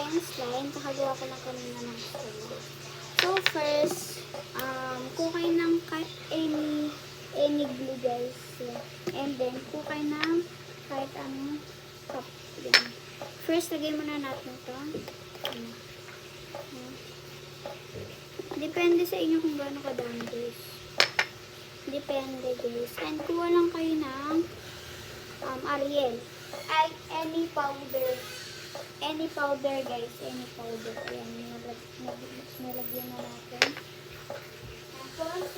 tayong slime. Kakagawa ko lang kanina ng slime. So, first, kukay ng any glue, guys. And then, kukay ng kahit anong cup. Yan. First, lagay muna natin ito. Depende sa inyo kung gaano kadami, guys. Depende, guys. And kuha lang kayo ng Ariel. Ay, any powder. Any powder, guys. Any powder. Ayan, nalagyan na natin. Tapos,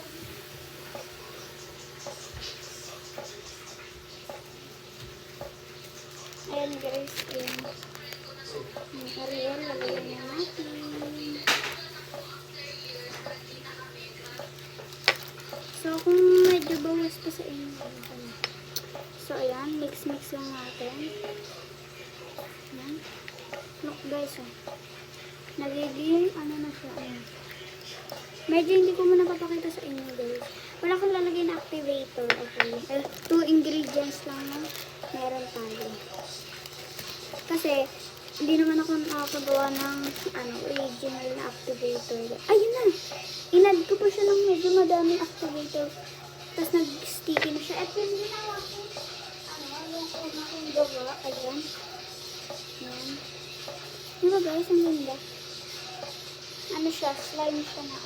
ayan, guys. Ayan. Yung Ariel, lagyan na natin. So, kung medyo bawas pa sa inyo, so, ayan, mix lang natin. Ayan. Look, guys, nagiging, na siya, ayan. Medyo hindi ko muna papakita sa inyo, guys. Wala kang lalagay na activator, okay. 2 ingredients lang na meron tayo. Kasi, hindi naman ako nakakagawa ng, original na activator. Ayun na! Inad ko pa siya ng medyo madaming activator. Tapos nag-sticky na siya. At yung ginawa ko, yung una kong gawa, ayan. Ayan. Diba guys, ang ganda. Siya, slime siya na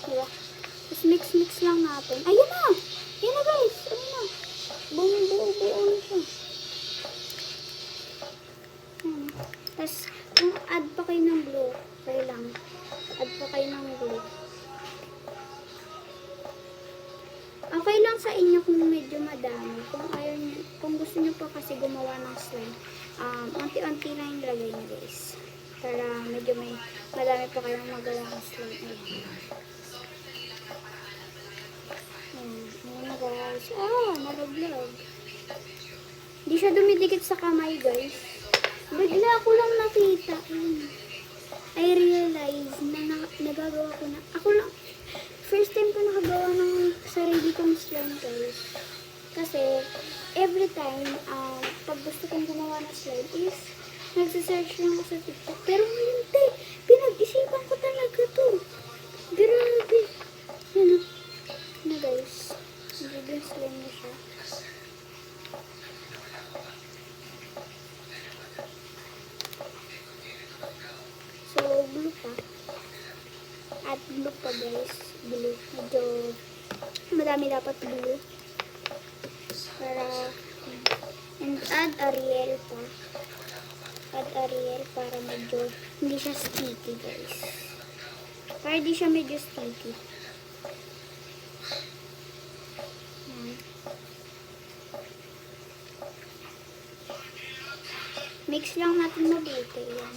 Diba? Tapos mix lang natin. Ayun na! Ayun na guys! Ayun na! Buo na siya. Ayan. Tapos, kung add pa kayo ng glue, okay lang. Add pa kayo ng glue. Okay lang sa inyo kung medyo madami. Kung gusto nyo pa kasi gumawa ng slime, unti-unti na yung lagay nyo, guys. Para medyo madami pa kayong magawa ng slime. Ayan na, guys. Nalaglag. Hindi siya dumidikit sa kamay, guys. Bigla ko lang nakita. I realize na nagagawa ko na. Ako lang, first time ko nakagawa ng sarili kong slime, guys. Kasi, every time, pag gusto kong gumawa ng slime is, nagsisearch lang ako sa TikTok. Pero hindi, pinag-isipan ko talaga to. Grabe. Yan na, guys. Nagiging slime na siya. So, blue pa. At blue pa, guys. Blue. Medyo madami dapat blue. And add Ariel pa. Add Ariel para medyo hindi siya sticky, guys. Para hindi siya medyo sticky. Mix lang natin mabuti yan.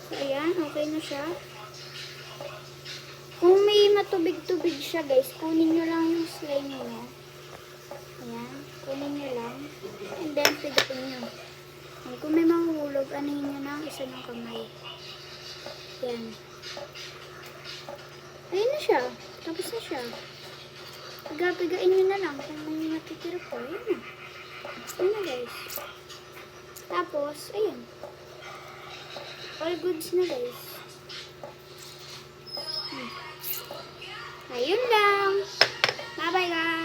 So, ayan. Okay na siya. Kung may matubig-tubig siya, guys, kunin nyo lang yung slime nyo. Ayan. Kunin nyo lang. And then, pigatin nyo. And kung may mahulog, anuhin nyo na ang isa ng kamay. Ayan. Ayan na siya. Tapos na siya. Piga-pigain nyo na lang. Kung may natitira po, ayan na. Ayan na, guys. Tapos, ayan. All goods na, guys. Ayun lang. Bye-bye, guys.